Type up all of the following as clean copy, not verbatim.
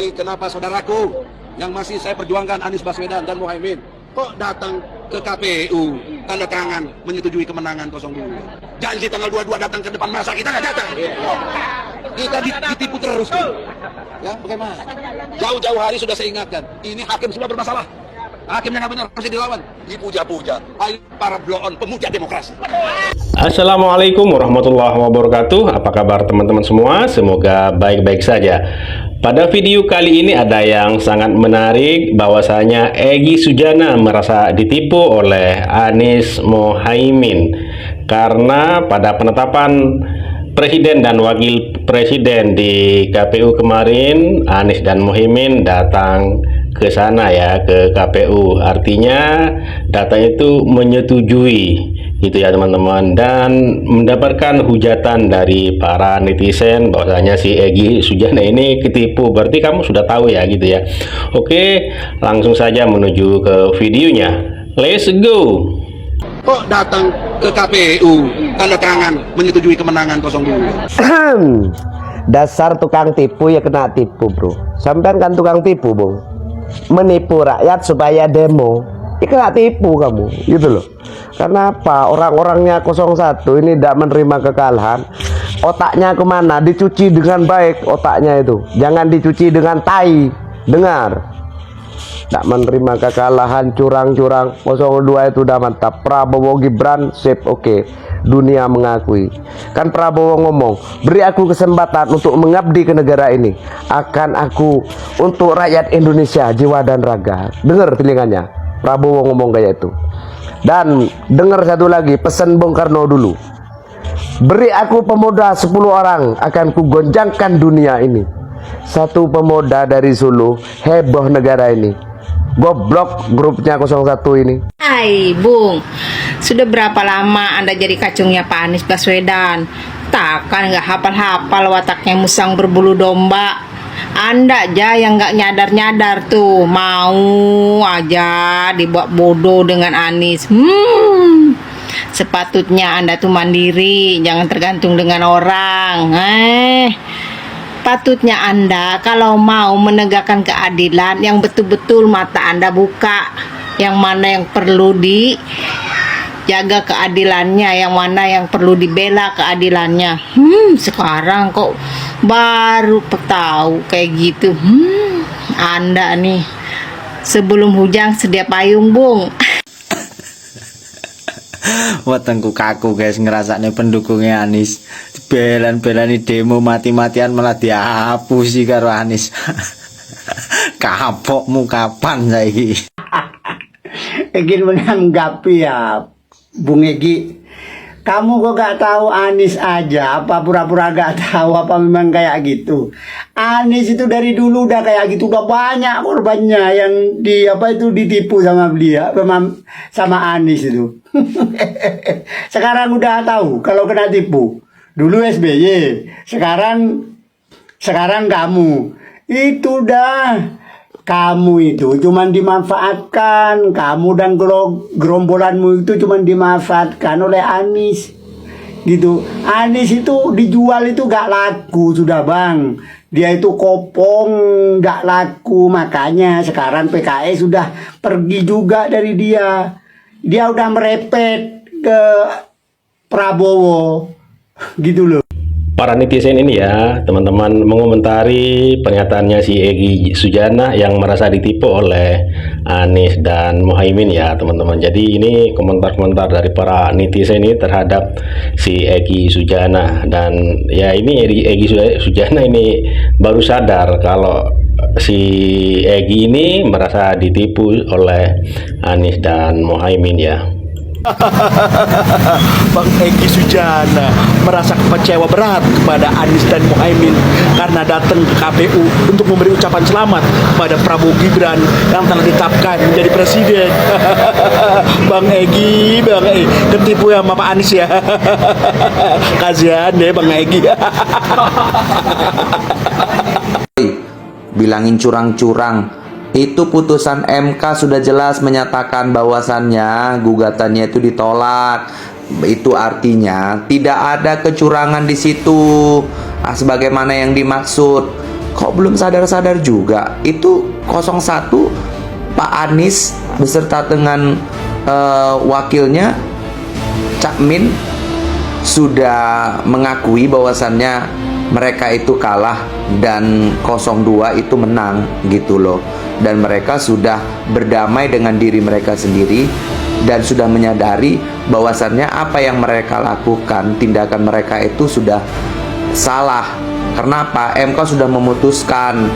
Kenapa saudaraku yang masih saya perjuangkan, Anies Baswedan dan Muhaimin, kok datang ke KPU tanda tangan menyetujui kemenangan 02? Janji tanggal 22 datang ke depan, masa kita nggak datang? Kita ditipu terus. Ya, bagaimana? Jauh-jauh hari sudah saya ingatkan, ini hakim sudah bermasalah. Hakimnya nggak benar, harus dilawan. Dipuja-puja. Ayo para blow-on pemuja demokrasi. Assalamualaikum warahmatullahi wabarakatuh. Apa kabar teman-teman semua? Semoga baik-baik saja. Pada video kali ini ada yang sangat menarik, bahwasanya Egy Sujana merasa ditipu oleh Anies Muhaimin karena pada penetapan Presiden dan Wakil Presiden di KPU kemarin, Anies dan Muhaimin datang ke sana ya, ke KPU. Artinya data itu menyetujui gitu ya teman-teman, dan mendapatkan hujatan dari para netizen bahwasanya si Egy Sujana ini ketipu. Berarti kamu sudah tahu ya gitu ya. Oke, langsung saja menuju ke videonya. Let's go. Kok datang ke KPU tanda tangan menyetujui kemenangan 02? Dasar tukang tipu ya kena tipu, bro. Sampean kan tukang tipu, bro. Menipu rakyat supaya demo. Ya kena tipu kamu, gitu loh. Karena apa? Orang-orangnya 01 ini tidak menerima kekalahan. Otaknya kemana? Dicuci dengan baik otaknya itu. Jangan dicuci dengan tai. Dengar. Tak menerima kekalahan, curang-curang. 02 itu udah mantap. Prabowo Gibran sip, oke. Dunia mengakui. Kan Prabowo ngomong, beri aku kesempatan untuk mengabdi ke negara ini. Akan aku untuk rakyat Indonesia jiwa dan raga. Dengar telingannya. Prabowo ngomong kayak itu. Dan dengar satu lagi, pesan Bung Karno dulu. Beri aku pemuda 10 orang, akan ku gonjangkan dunia ini. Satu pemuda dari Solo, heboh negara ini. Goblok grupnya 01 ini. Hai Bung, sudah berapa lama Anda jadi kacungnya Pak Anies Baswedan? Takkan nggak hafal-hafal wataknya musang berbulu domba. Anda aja yang nggak nyadar-nyadar tuh, mau aja dibuat bodoh dengan Anies. Sepatutnya Anda tuh mandiri, jangan tergantung dengan orang. Patutnya Anda kalau mau menegakkan keadilan, yang betul-betul mata Anda buka, yang mana yang perlu dijaga keadilannya, yang mana yang perlu dibela keadilannya. Sekarang kok baru tahu kayak gitu. Anda nih sebelum hujan sedia payung, Bung. Wetengku kaku guys, ngerasane pendukungnya Anies belan-belani demo mati-matian malah dihapusi karo Anies. Kapokmu kapan saiki? Ingin menanggapi ya Bung Egy, kamu kok gak tahu Anies aja, apa pura-pura gak tahu, apa memang kayak gitu? Anies itu dari dulu udah kayak gitu, udah banyak korbannya yang ditipu sama beliau, sama Anies itu. Sekarang udah tahu kalau kena tipu. Dulu SBY, sekarang kamu. Itu dah, kamu itu cuman dimanfaatkan, kamu dan gerombolanmu itu cuman dimanfaatkan oleh Anies. Gitu. Anies itu dijual itu gak laku sudah bang. Dia itu kopong, gak laku, makanya sekarang PKS sudah pergi juga dari dia. Dia udah merepet ke Prabowo, gitu loh. Para netizen ini ya teman-teman mengomentari pernyataannya si Egy Sujana yang merasa ditipu oleh Anies dan Muhaimin ya teman-teman. Jadi ini komentar-komentar dari para netizen ini terhadap si Egy Sujana, dan ya ini Egy Sujana ini baru sadar kalau si Egy ini merasa ditipu oleh Anies dan Muhaimin ya. Bang Egy Sujana merasa kecewa berat kepada Anies dan Muhaimin karena datang ke KPU untuk memberi ucapan selamat kepada Prabowo Gibran yang telah ditetapkan menjadi presiden. Bang Egy ketipu ya sama Pak Anies ya. Kasihan deh Bang Egy. Bilangin curang-curang. Itu putusan MK sudah jelas menyatakan bahwasannya gugatannya itu ditolak. Itu artinya tidak ada kecurangan di situ. Sebagaimana yang dimaksud. Kok belum sadar-sadar juga? Itu 01 Pak Anies beserta dengan wakilnya Cak Min sudah mengakui bahwasannya mereka itu kalah dan 02 itu menang gitu loh. Dan mereka sudah berdamai dengan diri mereka sendiri dan sudah menyadari bahwasannya apa yang mereka lakukan, tindakan mereka itu sudah salah. Kenapa? MK sudah memutuskan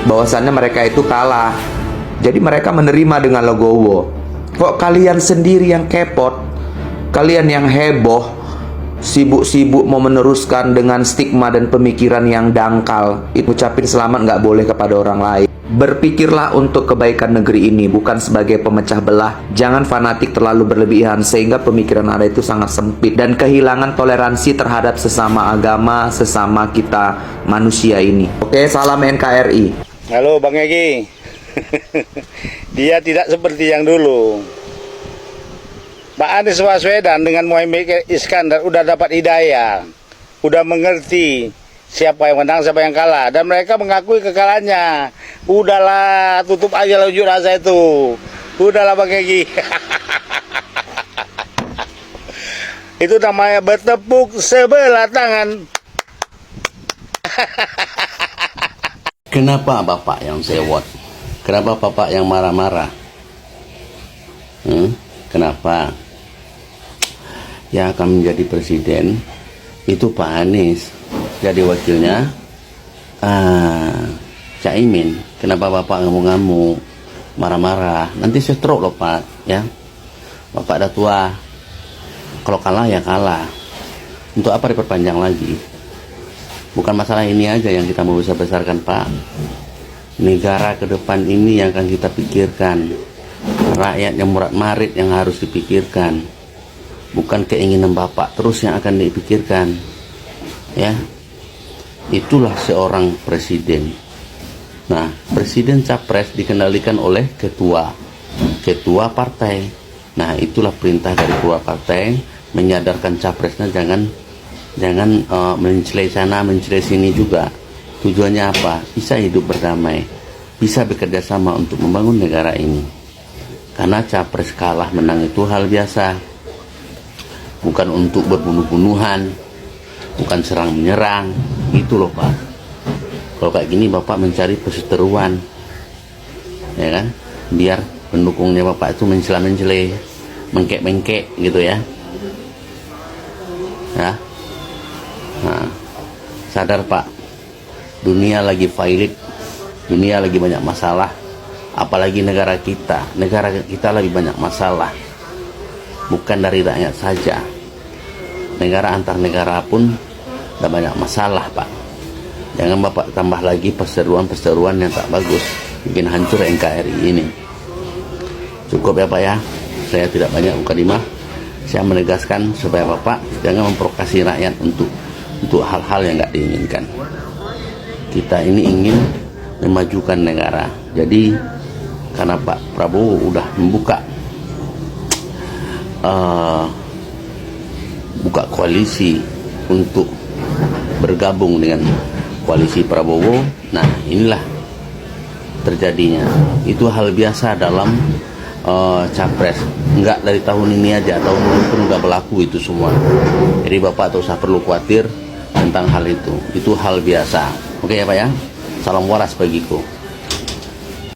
bahwasannya mereka itu kalah. Jadi mereka menerima dengan legowo. Kok kalian sendiri yang kepot, kalian yang heboh, sibuk-sibuk mau meneruskan dengan stigma dan pemikiran yang dangkal. Itu ucapin selamat nggak boleh kepada orang lain. Berpikirlah untuk kebaikan negeri ini, bukan sebagai pemecah belah. Jangan fanatik terlalu berlebihan sehingga pemikiran Anda itu sangat sempit dan kehilangan toleransi terhadap sesama agama, sesama kita manusia ini. Oke, salam NKRI. Halo Bang Egi. Dia tidak seperti yang dulu. Pak Anies Baswedan dengan Muhaimin Iskandar udah dapat hidayah, udah mengerti siapa yang menang, siapa yang kalah, dan mereka mengakui kekalahannya. Udahlah, tutup aja unjuk rasa itu. Udahlah Bang Egi. Itu namanya bertepuk sebelah tangan. Kenapa Bapak yang sewot? Kenapa Bapak yang marah-marah? Kenapa? Yang akan menjadi presiden itu Pak Anies, jadi wakilnya Caimin. Kenapa Bapak ngamuk-ngamuk, marah-marah? Nanti stroke loh Pak, ya. Bapak udah tua. Kalau kalah ya kalah. Untuk apa diperpanjang lagi? Bukan masalah ini aja yang kita mau besar-besarkan Pak. Negara ke depan ini yang akan kita pikirkan. Rakyat yang murat-marit yang harus dipikirkan. Bukan keinginan Bapak terus yang akan dipikirkan. Ya. Itulah seorang presiden. Nah, presiden capres dikendalikan oleh ketua partai. Nah, itulah perintah dari ketua partai, menyadarkan capresnya jangan mencelai sana, mencelai sini juga. Tujuannya apa? Bisa hidup berdamai, bisa bekerja sama untuk membangun negara ini. Karena capres kalah menang itu hal biasa, bukan untuk berbunuh-bunuhan, bukan serang menyerang. Itu loh Pak. Kalau kayak gini Bapak mencari perseteruan, ya kan? Biar pendukungnya Bapak itu mencela-mencela, mengkek-mengkek gitu ya. Ya. Nah, sadar Pak, dunia lagi violent, dunia lagi banyak masalah. Apalagi negara kita lagi banyak masalah. Bukan dari rakyat saja, negara antar negara pun ada banyak masalah Pak. Jangan Bapak tambah lagi perseteruan yang tak bagus, bikin hancur NKRI ini. Cukup ya Pak ya, saya tidak banyak mukadimah. Saya menegaskan supaya Bapak jangan memprovokasi rakyat untuk hal-hal yang nggak diinginkan. Kita ini ingin memajukan negara. Jadi karena Pak Prabowo udah membuka koalisi untuk bergabung dengan koalisi Prabowo, nah inilah terjadinya. Itu hal biasa dalam capres. Enggak dari tahun ini aja, tahun lalu pun enggak berlaku itu semua. Jadi Bapak tak usah perlu khawatir tentang hal itu. Itu hal biasa. Oke ya Pak ya. Salam waras bagiku.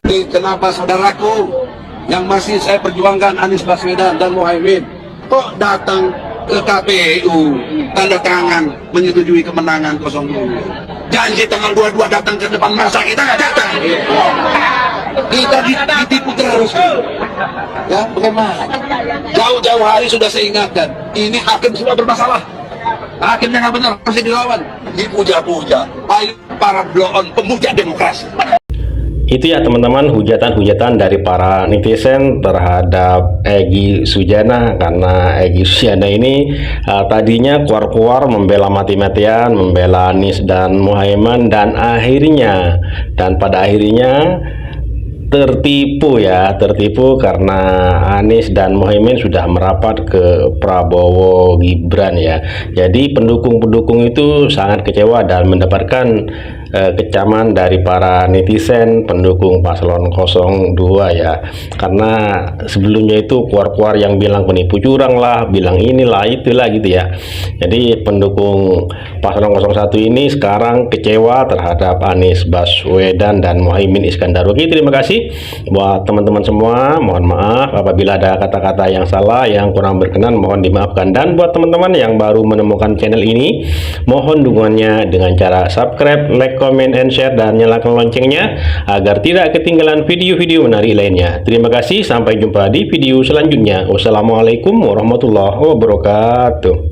Kenapa saudaraku yang masih saya perjuangkan Anies Baswedan dan Muhaimin kok datang ke KPU tanda tangan menyetujui kemenangan 02? Janji tanggal 22 datang ke depan masa, kita nggak datang. Kita ditipu terus. Ya, bagaimana? Jauh-jauh hari sudah saya ingatkan, ini hakim semua bermasalah. Hakimnya nggak benar, masih dilawan, dipuja-puja. Para blow-on pemuja demokrasi. Itu ya teman-teman, hujatan-hujatan dari para netizen terhadap Egy Sujana. Karena Egy Sujana ini tadinya keluar-keluar membela mati-matian, membela Anies dan Muhaimin, dan pada akhirnya tertipu karena Anies dan Muhaimin sudah merapat ke Prabowo Gibran ya. Jadi pendukung-pendukung itu sangat kecewa dan mendapatkan kecaman dari para netizen pendukung paslon 02 ya, karena sebelumnya itu keluar-keluar yang bilang penipu curang lah, bilang inilah itulah gitu ya. Jadi pendukung paslon 01 ini sekarang kecewa terhadap Anies Baswedan dan Muhaimin Iskandar. Oke, terima kasih buat teman-teman semua. Mohon maaf apabila ada kata-kata yang salah, yang kurang berkenan, mohon dimaafkan. Dan buat teman-teman yang baru menemukan channel ini, mohon dukungannya dengan cara subscribe, like, comment, and share, dan nyalakan loncengnya agar tidak ketinggalan video-video menarik lainnya. Terima kasih, sampai jumpa di video selanjutnya. Wassalamualaikum warahmatullahi wabarakatuh.